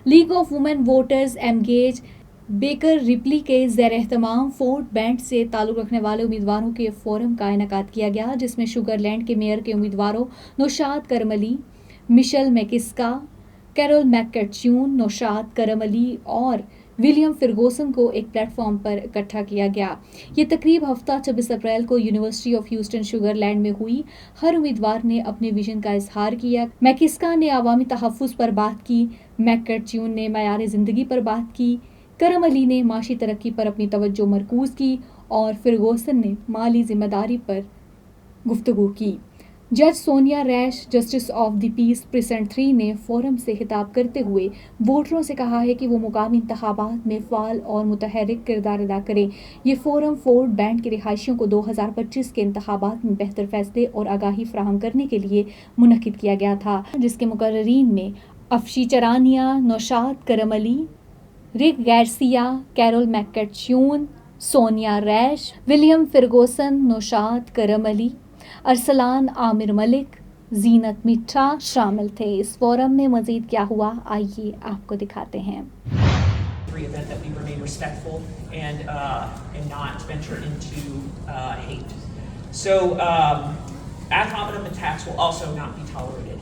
League of Women Voters एमगेज BakerRipley के ज़ेर-एहतमाम फोर्ट बेंड से ताल्लुक़ रखने वाले उम्मीदवारों के फोरम का इनेकाद किया गया, जिसमें शुगरलैंड के मेयर के उम्मीदवारों नौशाद करमली, मिशेल मैकिस्का, कैरोल मैककटच्यून, नौशाद करमली और विलियम फिरगोसन को एक प्लेटफॉर्म पर इकट्ठा किया गया। ये तकरीब हफ्ता 26 अप्रैल को यूनिवर्सिटी ऑफ ह्यूस्टन शुगरलैंड में हुई। हर उम्मीदवार ने अपने विजन का इजहार किया। मैकिस्का ने अवामी तहफ़्फ़ुज़ पर बात की, मैककटच्यून ने मयार ज़िंदगी पर बात की, करमली ने माशी तरक्की पर अपनी तवज्जो मरकूज़ की और फिरगोसन ने माली जिम्मेदारी पर गुफ्तगू की। जज Sonia Rash, justice of the peace president 3 ने फोरम से खिताब करते हुए वोटरों से कहा है कि वो मुकामी इंतखाबात में फ़ाल और मुतहरिक किरदार अदा करें। ये फोरम फोर्ट बैंड के रिहायशियों को 2025 के इंतखाबात में बेहतर फैसले और आगाही फराहम करने के लिए मुनक्किद किया गया था, जिसके मुकर्रीन में Afshi Charania, Naushad Karmali, Rick Garcia, Carol McCutcheon, Sonia Rash, William Ferguson, Naushad Karmali, Arsalan Aamir Malik, Zeenat Mitha शामिल थे। इस फोरम में मजीद क्या हुआ, आइए आपको दिखाते हैं। Event that we remain respectful and not venture into hate. So ad hominem attacks will also not be tolerated.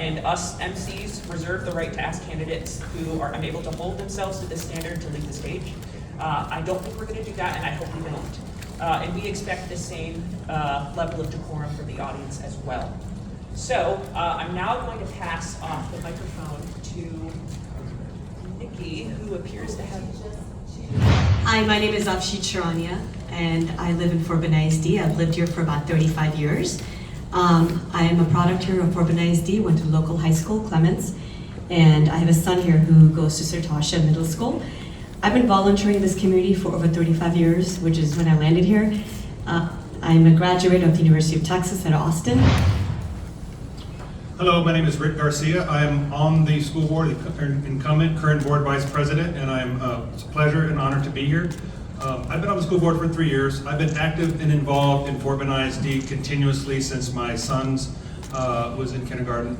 And us MCs reserve the right to ask candidates who are unable to hold themselves to this standard to leave the stage. I don't think we're going to do that, and I hope we don't. And we expect the same level of decorum from the audience as well. So I'm now going to pass off the microphone to Nikki, who appears to have... Hi, my name is Afshi Charania, and I live in Fort Benning ISD. I've lived here for about 35 years. I am a product here of Fort Benning ISD, went to local high school, Clements, and I have a son here who goes to Sertasha Middle School. I've been volunteering in this community for over 35 years, which is when I landed here. I'm a graduate of the University of Texas at Austin. Hello, my name is Rick Garcia. I am on the school board, incumbent, current board vice president, and it's a pleasure and honor to be here. I've been on the school board for 3 years. I've been active and involved in Fort Benning ISD continuously since my sons was in kindergarten.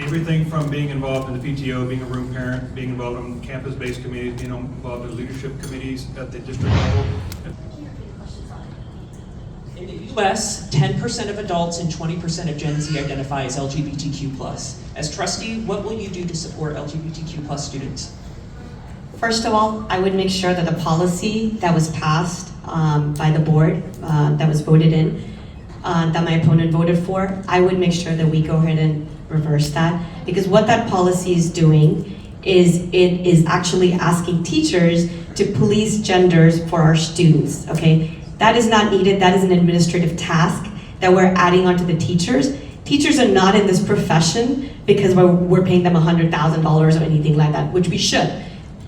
Everything from being involved in the PTO, being a room parent, being involved in campus-based committees, being involved in leadership committees at the district level. In the U.S., 10% of adults and 20% of Gen Z identify as LGBTQ+. As trustee, what will you do to support LGBTQ+ students? First of all, I would make sure that the policy that was passed by the board, that was voted in, that my opponent voted for, I would make sure that we go ahead and reverse that, because what that policy is doing is it is actually asking teachers to police genders for our students, okay? That is not needed. That is an administrative task that we're adding onto the teachers. Teachers are not in this profession because we're paying them $100,000 or anything like that, which we should.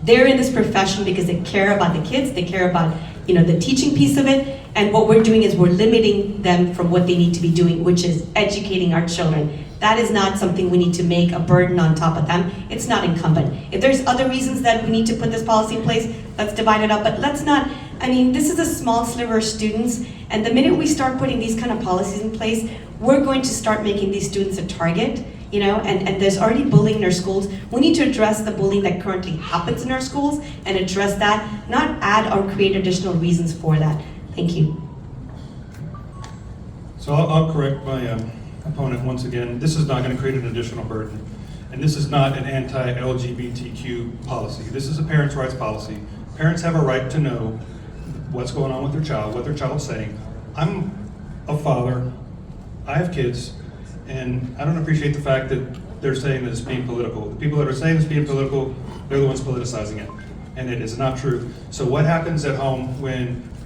They're in this profession because they care about the kids, they care about the teaching piece of it, and what we're doing is we're limiting them from what they need to be doing, which is educating our children. That is not something we need to make a burden on top of them. It's not incumbent. If there's other reasons that we need to put this policy in place, let's divide it up, but let's not, this is a small sliver of students, and the minute we start putting these kind of policies in place, we're going to start making these students a target, and there's already bullying in our schools. We need to address the bullying that currently happens in our schools and address that, not add or create additional reasons for that. Thank you. So I'll correct my opponent once again. This is not going to create an additional burden. And this is not an anti-LGBTQ policy. This is a parents' rights policy. Parents have a right to know what's going on with their child, what their child's saying. I'm a father, I have kids, and I don't appreciate the fact that they're saying that it's being political. The people that are saying it's being political, they're the ones politicizing it. And it is not true. So what happens at home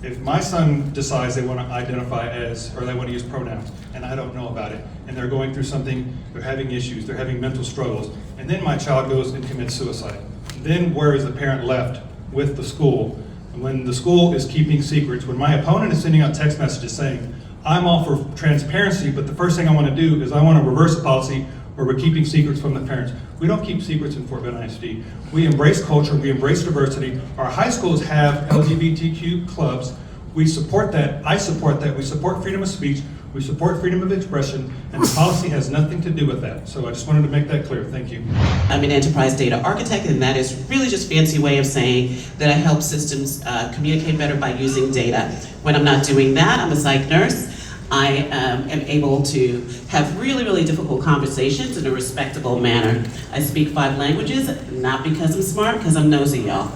if my son decides they want to identify as, or they want to use pronouns, and I don't know about it, and they're going through something, they're having issues, they're having mental struggles, and then my child goes and commits suicide. Then where is the parent left with the school? When the school is keeping secrets, when my opponent is sending out text messages saying, I'm all for transparency, but the first thing I want to do is I want to reverse a policy where we're keeping secrets from the parents. We don't keep secrets in Fort Benning ISD. We embrace culture, we embrace diversity. Our high schools have LGBTQ clubs. We support that, I support that, we support freedom of speech, We support freedom of expression, and the policy has nothing to do with that. So I just wanted to make that clear. Thank you. I'm an enterprise data architect, and that is really just a fancy way of saying that I help systems communicate better by using data. When I'm not doing that, I'm a psych nurse. I am able to have really, really difficult conversations in a respectable manner. I speak 5 languages, not because I'm smart, because I'm nosy, y'all.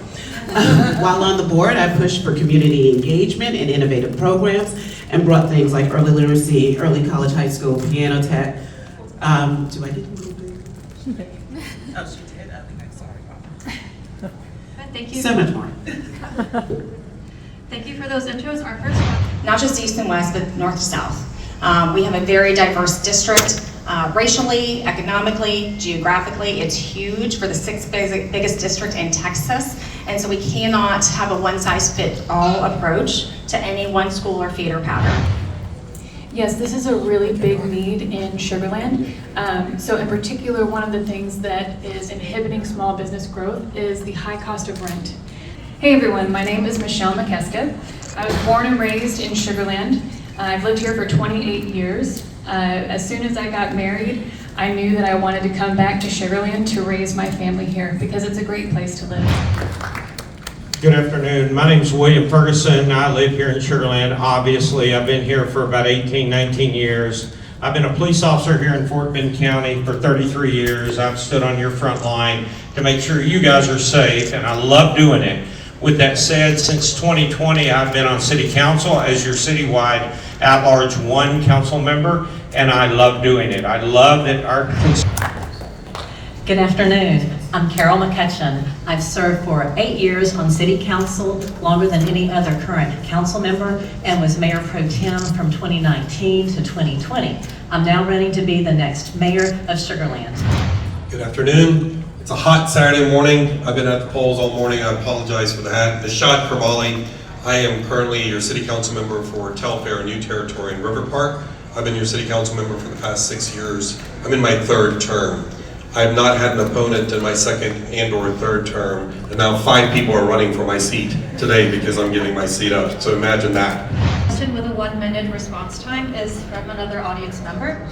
While on the board, I pushed for community engagement and innovative programs and brought things like early literacy, early college, high school, piano tech. Do I get a little bit? Oh, she did? Okay, sorry. Thank you. So much more. Thank you for those intros. Our first one, not just east and west, but north to south. We have a very diverse district, racially, economically, geographically. It's huge for the 6th biggest district in Texas, and so we cannot have a one-size-fits-all approach to any one school or feeder pattern. Yes, this is a really big need in Sugar Land. So in particular, one of the things that is inhibiting small business growth is the high cost of rent. Hey everyone, my name is Michelle Mikeska. I was born and raised in Sugar Land. I've lived here for 28 years. As soon as I got married, I knew that I wanted to come back to Sugar Land to raise my family here because it's a great place to live. Good afternoon. My name is William Ferguson. I live here in Sugar Land. Obviously, I've been here for about 18, 19 years. I've been a police officer here in Fort Bend County for 33 years. I've stood on your front line to make sure you guys are safe, and I love doing it. With that said, since 2020, I've been on City Council as your citywide at-large 1 council member, and I love doing it. I love that our... Good afternoon. I'm Carrol McCutcheon. I've served for 8 years on City Council, longer than any other current council member, and was Mayor Pro Tem from 2019 to 2020. I'm now running to be the next mayor of Sugar Land. Good afternoon. It's a hot Saturday morning. I've been at the polls all morning. I apologize for that. Naushad Karmali. I am currently your City Council member for Telfair New Territory in River Park. I've been your City Council member for the past 6 years. I'm in my 3rd term. I have not had an opponent in my 2nd and or 3rd term, and now 5 people are running for my seat today because I'm giving my seat up. So imagine that. Question with a 1-minute response time is from another audience member.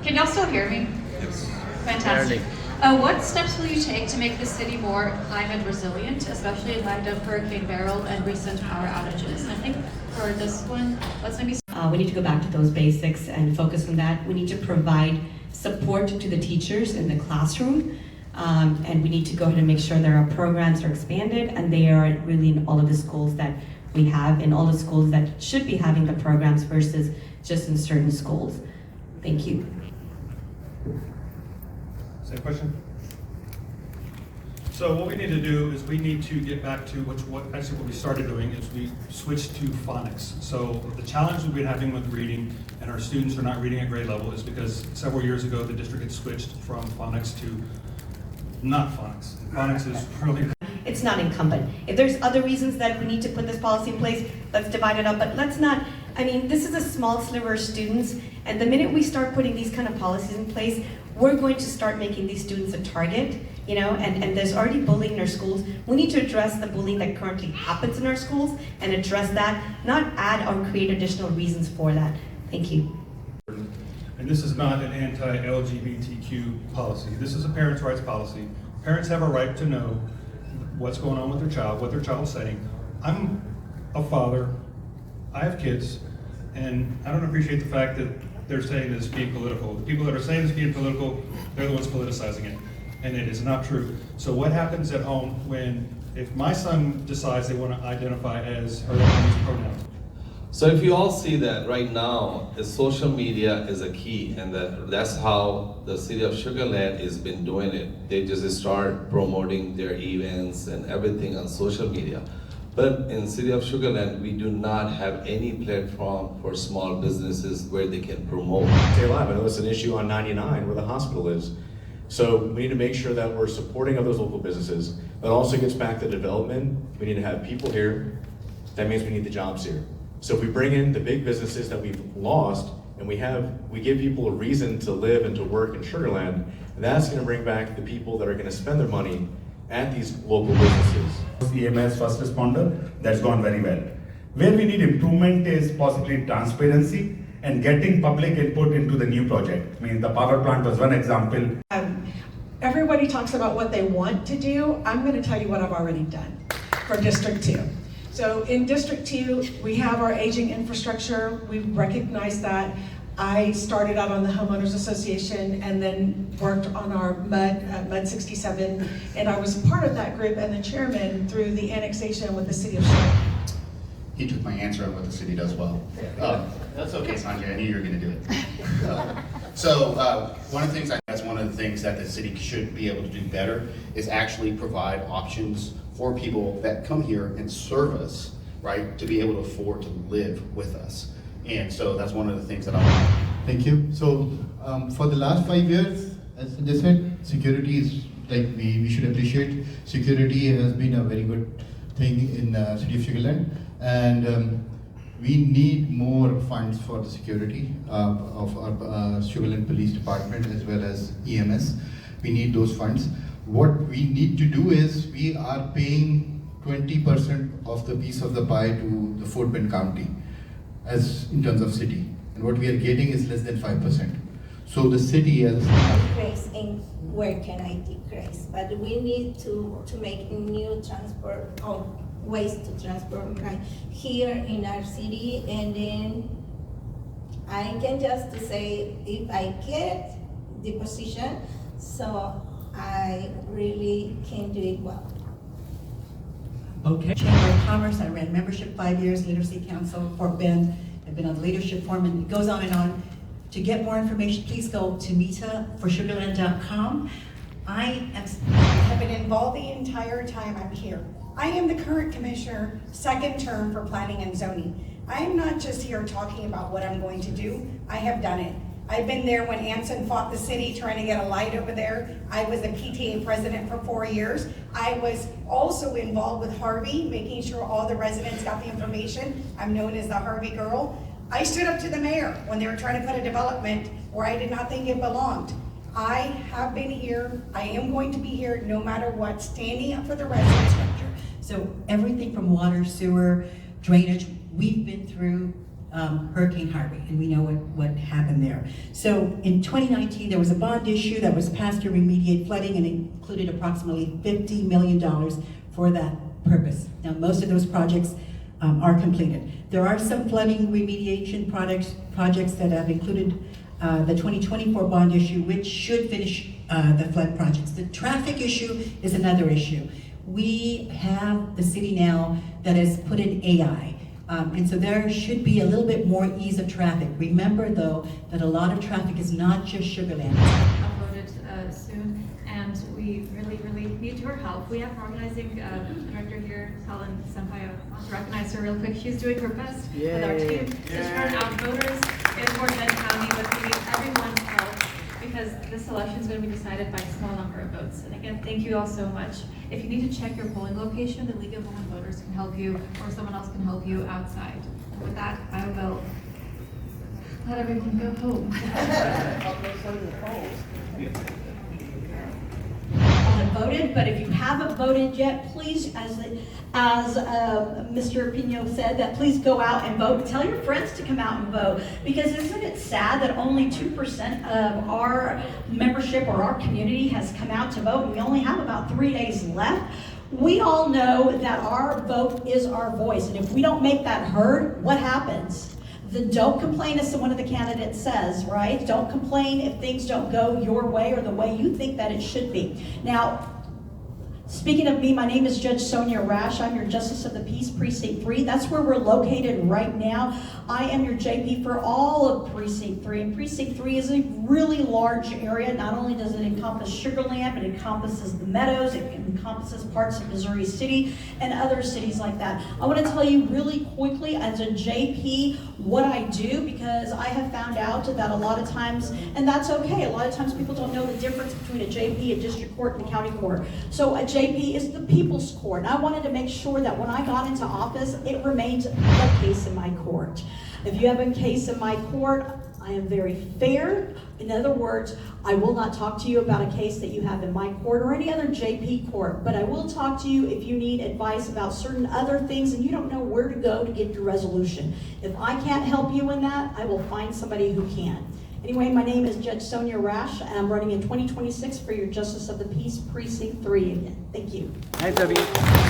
Can y'all still hear me? Yes. Fantastic. What steps will you take to make the city more climate resilient, especially in light of Hurricane Beryl and recent power outages? I think for this one, let's maybe... We need to go back to those basics and focus on that. We need to provide support to the teachers in the classroom, and we need to go ahead and make sure that our programs are expanded and they are really in all of the schools that we have, in all the schools that should be having the programs versus just in certain schools. Thank you. Same question? So what we need to do is we need to get back to what we started doing is we switched to phonics. So the challenge we've been having with reading and our students are not reading at grade level is because several years ago the district had switched from phonics to not phonics. Phonics is really... It's not incumbent. If there's other reasons that we need to put this policy in place, let's divide it up, but let's not, I mean, this is a small sliver of students, and the minute we start putting these kind of policies in place, we're going to start making these students a target, you know, and there's already bullying in our schools. We need to address the bullying that currently happens in our schools and address that, not add or create additional reasons for that. Thank you. And this is not an anti-LGBTQ policy. This is a parents' rights policy. Parents have a right to know what's going on with their child, what their child's saying. I'm a father, I have kids, and I don't appreciate the fact that they're saying that it's being political. The people that are saying it's being political, they're the ones politicizing it, and it is not true. So what happens at home if my son decides they want to identify as or they want to use pronouns? So if you all see that right now, the social media is a key, and that's how the city of Sugar Land has been doing it. They just start promoting their events and everything on social media. But in city of Sugar Land, we do not have any platform for small businesses where they can promote. Stay alive. I know it's an issue on 99 where the hospital is. So we need to make sure that we're supporting of those local businesses. That also gets back to development. We need to have people here. That means we need the jobs here. So if we bring in the big businesses that we've lost and we give people a reason to live and to work in Sugar Land, that's going to bring back the people that are going to spend their money at these local businesses. EMS first responder, that's gone very well. Where we need improvement is possibly transparency and getting public input into the new project. I mean, the power plant was one example. Everybody talks about what they want to do. I'm going to tell you what I've already done for District 2. So in District 2, we have our aging infrastructure. We recognize that. I started out on the Homeowners Association and then worked on our MUD 67, and I was part of that group and the chairman through the annexation with the city of Charlotte. He took my answer on what the city does well. That's okay, Sonia, I knew you were going to do it. One of the things, that's one of the things that the city should be able to do better is actually provide options for people that come here and serve us, right, to be able to afford to live with us. And so that's one of the things that I want. Thank you. So for the last 5 years, as I said, security is like we should appreciate. Security has been a very good thing in city of Sugar Land, and we need more funds for the security of our Sugar Land Police Department as well as EMS. We need those funds. What we need to do is we are paying 20% of the piece of the pie to the Fort Bend County, as in terms of city, and what we are getting is less than 5%. So the city has decrease in where can I decrease, but we need to make new transport or ways to transport right here in our city, and then I can just say if I get the position, so I really can do it well. Okay. Chamber of Commerce, I ran membership 5 years, Literacy Council, Fort Bend. I've been on the leadership forum, and it goes on and on. To get more information, please go to MeetaForSugarland.com. I have been involved the entire time I'm here. I am the current commissioner, second term for planning and zoning. I am not just here talking about what I'm going to do. I have done it. I've been there when Anson fought the city trying to get a light over there. I was the PTA president for 4 years. I was also involved with Harvey, making sure all the residents got the information. I'm known as the Harvey girl. I stood up to the mayor when they were trying to put a development where I did not think it belonged. I have been here, I am going to be here no matter what, standing up for the residents. So everything from water, sewer, drainage, we've been through Hurricane Harvey, and we know what happened there. So in 2019, there was a bond issue that was passed to remediate flooding and included approximately $50 million for that purpose. Now, most of those projects are completed. There are some flooding remediation projects that have included the 2024 bond issue, which should finish the flood projects. The traffic issue is another issue. We have the city now that has put in AI. And so there should be a little bit more ease of traffic. Remember, though, that a lot of traffic is not just Sugar Land. Uploaded soon, and we really need your help. We have an organizing director here, Helen Senpai. I want to recognize her real quick. She's doing her best with our team to turn out voters in Fort Bend County, but we need everyone's help because this election is going to be decided by a small number of votes. And again, thank you all so much. If you need to check your polling location, the League of Women Voters can help you, or someone else can help you outside. And with that, I will let everyone go home. Voted, but if you haven't voted yet, please, as Mr. Pino said, that please go out and vote. Tell your friends to come out and vote, because isn't it sad that only 2% of our membership or our community has come out to vote, and we only have about 3 days left? We all know that our vote is our voice, and if we don't make that heard, what happens? Don't complain, as one of the candidates says, right? Don't complain if things don't go your way or the way you think that it should be. Now, speaking of me, my name is Judge Sonia Rash. I'm your Justice of the Peace, Precinct 3. That's where we're located right now. I am your JP for all of Precinct 3. And Precinct 3 is a really large area. Not only does it encompass Sugar Land, but it encompasses the Meadows, it encompasses parts of Missouri City and other cities like that. I want to tell you really quickly as a JP what I do, because I have found out that a lot of times, and that's okay, a lot of times people don't know the difference between a JP, a district court, and a county court. So a JP is the people's court, and I wanted to make sure that when I got into office, it remained the case in my court. If you have a case in my court, I am very fair. In other words, I will not talk to you about a case that you have in my court or any other JP court, but I will talk to you if you need advice about certain other things and you don't know where to go to get your resolution. If I can't help you in that, I will find somebody who can. Anyway, my name is Judge Sonia Rash. I'm running in 2026 for your Justice of the Peace Precinct 3 again. Thank you.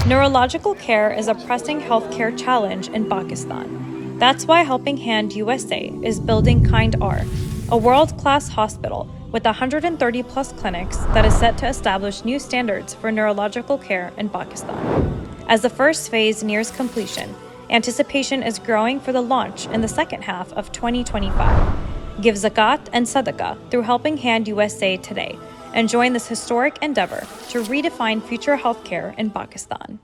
Neurological care is a pressing healthcare challenge in Pakistan. That's why Helping Hand USA is building Kind R, a world-class hospital with 130 plus clinics that is set to establish new standards for neurological care in Pakistan. As the first phase nears completion, anticipation is growing for the launch in the second half of 2025. Give zakat and sadaqah through Helping Hand USA today and join this historic endeavor to redefine future healthcare in Pakistan.